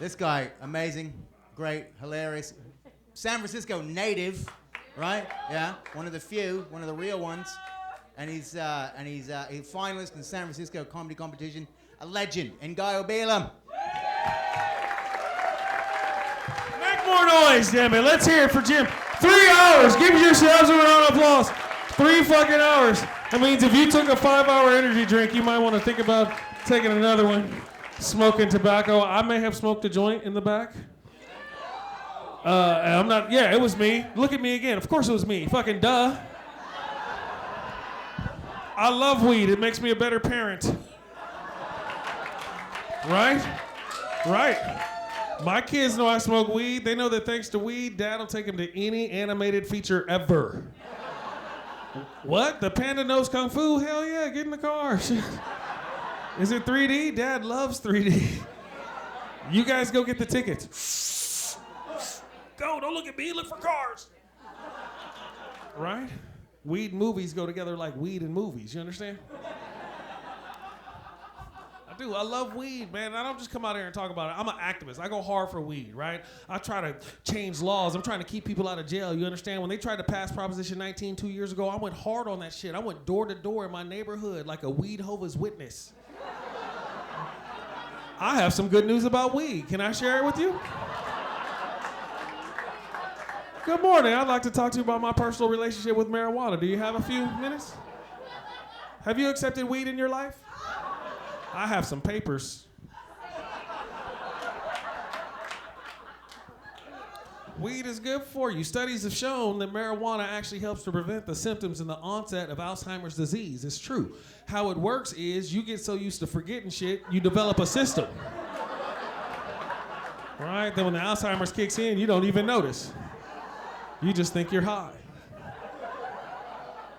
This guy, amazing, great, hilarious. San Francisco native, right? Yeah, one of the few, one of the real ones. And he's a finalist in the San Francisco comedy competition. A legend, Ngaio Bealum. Make more noise, damn it. Let's hear it for Jim. 3 hours. Give yourselves a round of applause. 3 fucking hours. That means if you took a 5-hour energy drink, you might want to think about taking another one. Smoking tobacco. I may have smoked a joint in the back. I'm not, yeah, it was me. Look at me again. Of course it was me. Fucking duh. I love weed. It makes me a better parent. Right? Right. My kids know I smoke weed. They know that thanks to weed, Dad will take them to any animated feature ever. What? The panda knows kung fu? Hell yeah, get in the car. Is it 3D? Dad loves 3D. You guys go get the tickets. Go, don't look at me, look for cars. Right? Weed and movies go together like weed and movies, you understand? I do, I love weed, man. I don't just come out here and talk about it. I'm an activist. I go hard for weed, right? I try to change laws. I'm trying to keep people out of jail, you understand? When they tried to pass Proposition 19 2 years ago, I went hard on that shit. I went door to door in my neighborhood like a weed Jehovah's Witness. I have some good news about weed. Can I share it with you? Good morning. I'd like to talk to you about my personal relationship with marijuana. Do you have a few minutes? Have you accepted weed in your life? I have some papers. Weed is good for you. Studies have shown that marijuana actually helps to prevent the symptoms and the onset of Alzheimer's disease. It's true. How it works is you get so used to forgetting shit, you develop a system. Right? Then when the Alzheimer's kicks in, you don't even notice. You just think you're high.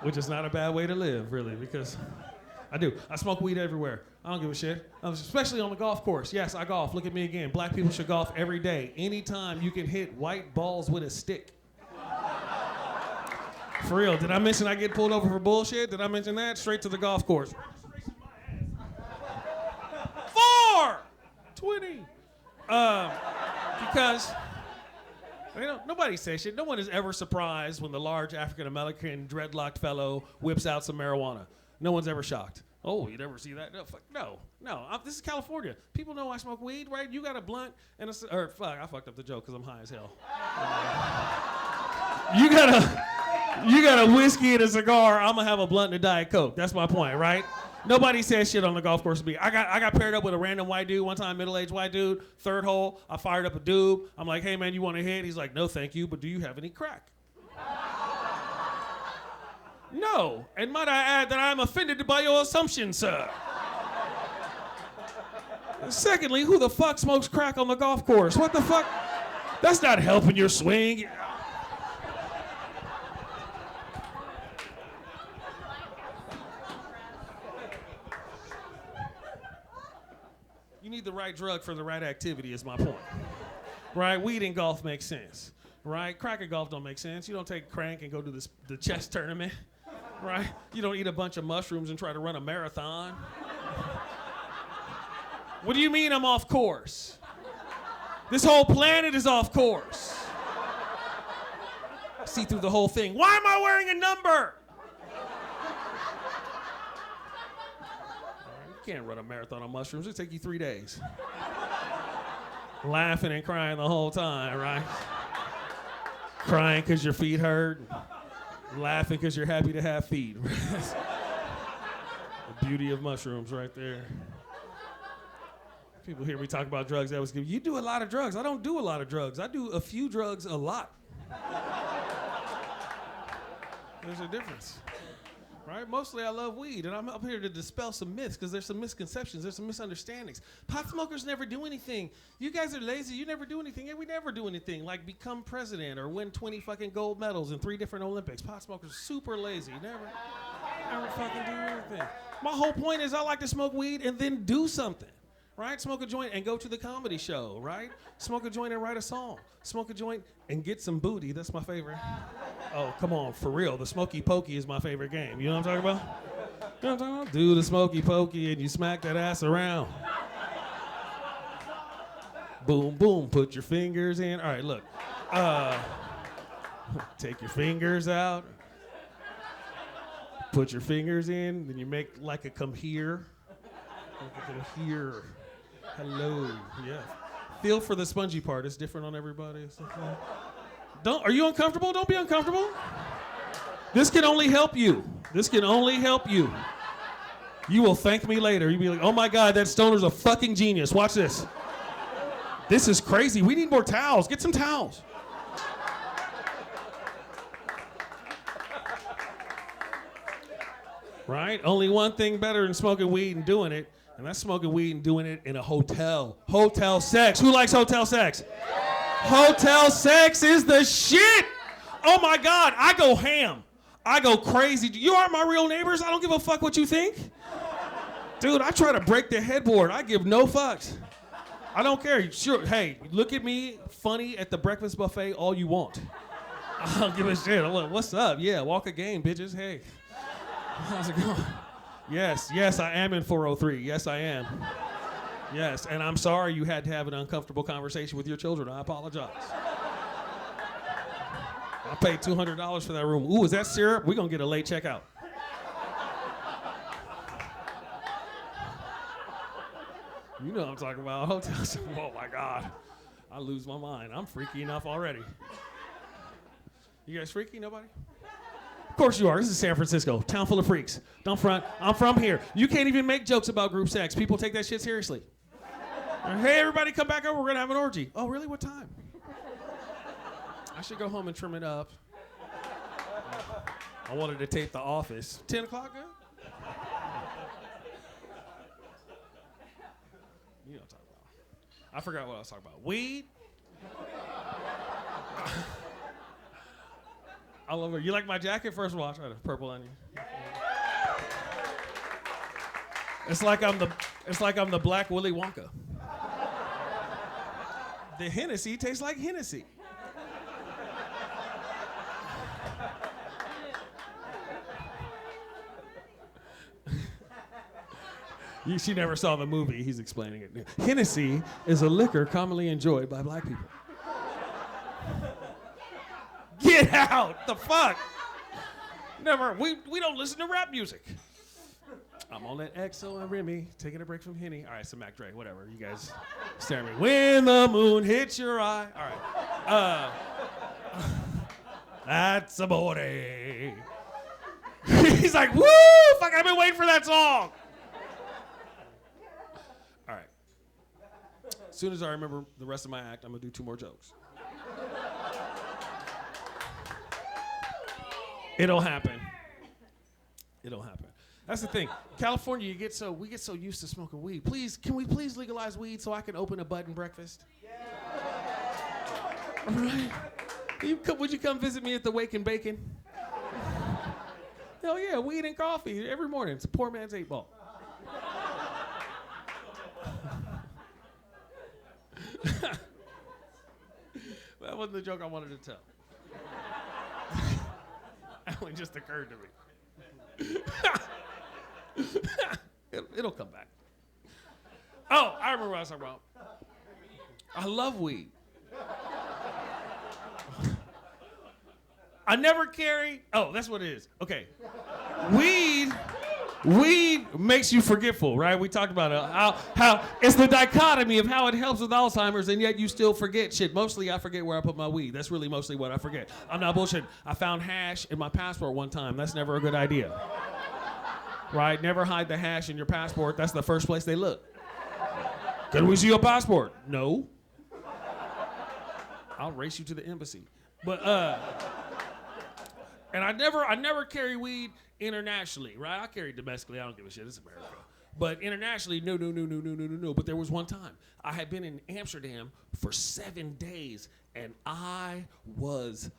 Which is not a bad way to live, really, because I do. I smoke weed everywhere. I don't give a shit. Especially on the golf course. Yes, I golf. Look at me again. Black people should golf every day. Anytime you can hit white balls with a stick. For real. Did I mention I get pulled over for bullshit? Did I mention that? Straight to the golf course. 420. Because nobody says shit. No one is ever surprised when the large African-American dreadlocked fellow whips out some marijuana. No one's ever shocked. Oh, you never see that? No, fuck, no. This is California. People know I smoke weed, right? You got a blunt and I fucked up the joke because I'm high as hell. You got a whiskey and a cigar. I'm gonna have a blunt and a Diet Coke. That's my point, right? Nobody says shit on the golf course to me. I got paired up with a random white dude one time, middle-aged white dude, third hole. I fired up a dude. I'm like, hey man, you want to hit? He's like, no, thank you, but do you have any crack? No, and might I add that I'm offended by your assumption, sir. Secondly, who the fuck smokes crack on the golf course? What the fuck? That's not helping your swing. You need the right drug for the right activity is my point. Right? Weed in golf makes sense. Right? Crack in golf don't make sense. You don't take crank and go to the chess tournament. Right? You don't eat a bunch of mushrooms and try to run a marathon. What do you mean I'm off course? This whole planet is off course. See through the whole thing. Why am I wearing a number? You can't run a marathon on mushrooms. It'll take you 3 days. Laughing and crying the whole time, right? Crying because your feet hurt. Laughing because you're happy to have feet. The beauty of mushrooms right there. People hear me talk about drugs. They always give, you do a lot of drugs. I don't do a lot of drugs. I do a few drugs a lot. There's a difference. Right? Mostly I love weed, and I'm up here to dispel some myths because there's some misconceptions, there's some misunderstandings. Pot smokers never do anything. You guys are lazy, you never do anything. Yeah, we never do anything, like become president or win 20 fucking gold medals in 3 different Olympics. Pot smokers are super lazy, never fucking do anything. My whole point is I like to smoke weed and then do something. Right? Smoke a joint and go to the comedy show, right? Smoke a joint and write a song. Smoke a joint and get some booty. That's my favorite. Oh, come on, for real. The Smoky Pokey is my favorite game. You know what I'm talking about? You know what I'm talking about? Do the Smoky Pokey and you smack that ass around. Boom, boom, put your fingers in. All right, look. Take your fingers out. Put your fingers in, then you make like a come here. Like a come here. Hello, yeah. Feel for the spongy part. It's different on everybody. Are you uncomfortable? Don't be uncomfortable. This can only help you. This can only help you. You will thank me later. You'll be like, oh my God, that stoner's a fucking genius. Watch this. This is crazy. We need more towels. Get some towels. Right? Only one thing better than smoking weed and doing it, and that's smoking weed and doing it in a hotel. Hotel sex. Who likes hotel sex? Hotel sex is the shit. Oh my God, I go ham. I go crazy. You aren't my real neighbors. I don't give a fuck what you think. Dude, I try to break the headboard. I give no fucks. I don't care. Sure, hey, look at me funny at the breakfast buffet all you want. I don't give a shit. I'm like, what's up? Yeah, walk a game, bitches. Hey. How's it going? Yes, I am in 403. Yes, I am. Yes, and I'm sorry you had to have an uncomfortable conversation with your children. I apologize. I paid $200 for that room. Ooh, is that syrup? We're going to get a late checkout. You know what I'm talking about. Hotels. Oh, my God. I lose my mind. I'm freaky enough already. You guys freaky? Nobody? Of course you are. This is San Francisco, town full of freaks. Don't front. I'm from here. You can't even make jokes about group sex. People take that shit seriously. Hey, everybody, come back over. We're going to have an orgy. Oh, really? What time? I should go home and trim it up. I wanted to tape The Office. 10 o'clock, good? You know what I'm talking about. I forgot what I was talking about. Weed? I love it. You like my jacket? First of all, I try to purple on you. It's like I'm the Black Willy Wonka. The Hennessy tastes like Hennessy. She never saw the movie. He's explaining it. Hennessy is a liquor commonly enjoyed by black people. Get out! The fuck? Never. We don't listen to rap music. I'm on that XO and Remy, taking a break from Henny. All right, some Mac Dre, whatever. You guys stare at me. When the moon hits your eye. All right. That's a booty. He's like, woo! Fuck, I've been waiting for that song. All right. As soon as I remember the rest of my act, I'm gonna do 2 more jokes. It'll happen. It'll happen. That's the thing. California, we get so used to smoking weed. Please, can we please legalize weed so I can open a bud and breakfast? Yeah. All right. Would you come visit me at the Wake and Bacon? Hell yeah, weed and coffee every morning. It's a poor man's 8 ball. That wasn't the joke I wanted to tell. That one just occurred to me. It'll come back. Oh, I remember what I was talking about. I love weed. I never carry. Oh, that's what it is. Okay. Weed makes you forgetful, right? We talked about how it's the dichotomy of how it helps with Alzheimer's, and yet you still forget shit. Mostly I forget where I put my weed. That's really mostly what I forget. I'm not bullshitting. I found hash in my passport one time. That's never a good idea. Right? Never hide the hash in your passport. That's the first place they look. Can we see your passport? No. I'll race you to the embassy. But and I never carry weed internationally, right? I carry domestically. I don't give a shit. It's America. But internationally, no. But there was one time I had been in Amsterdam for 7 days, and I was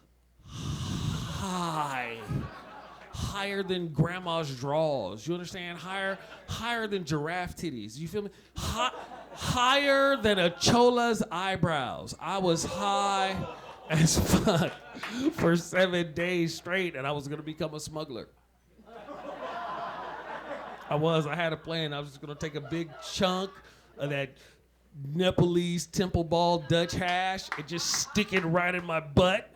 higher than grandma's drawers. You understand? Higher than giraffe titties. You feel me? Higher than a chola's eyebrows. I was high as fuck for 7 days straight, and I was gonna become a smuggler. I had a plan. I was just gonna take a big chunk of that Nepalese temple ball Dutch hash and just stick it right in my butt.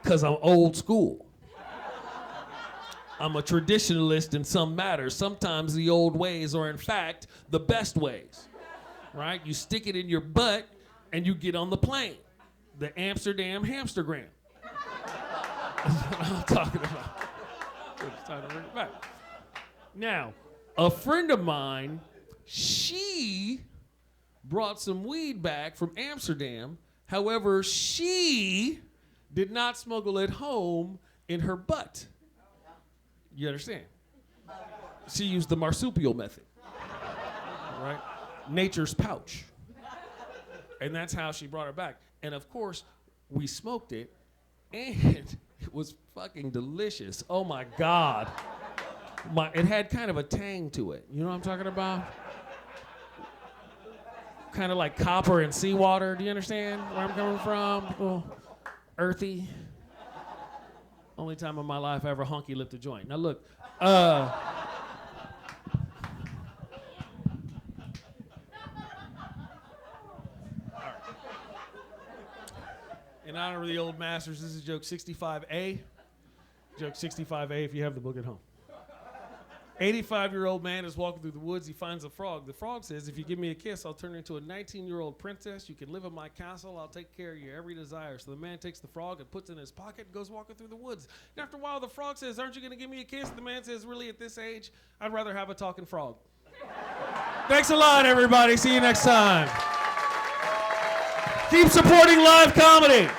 Because I'm old school. I'm a traditionalist in some matters. Sometimes the old ways are, in fact, the best ways. Right? You stick it in your butt and you get on the plane. The Amsterdam hamstergram. That's what I'm talking about. It's time to bring it back. Now, a friend of mine, she brought some weed back from Amsterdam. However, she did not smuggle it home in her butt. You understand? She used the marsupial method, right? Nature's pouch. And that's how she brought it back. And of course, we smoked it, and it was fucking delicious. Oh my God. It had kind of a tang to it. You know what I'm talking about? Kind of like copper and seawater. Do you understand where I'm coming from? A little earthy. Only time in my life I ever honky lipped a joint. Now look, in honor of the old masters, this is joke 65A. Joke 65A if you have the book at home. 85-year-old man is walking through the woods. He finds a frog. The frog says, if you give me a kiss, I'll turn into a 19-year-old princess. You can live in my castle. I'll take care of your every desire. So the man takes the frog and puts it in his pocket and goes walking through the woods. And after a while, the frog says, aren't you going to give me a kiss? The man says, really, at this age, I'd rather have a talking frog. Thanks a lot, everybody. See you next time. Keep supporting live comedy.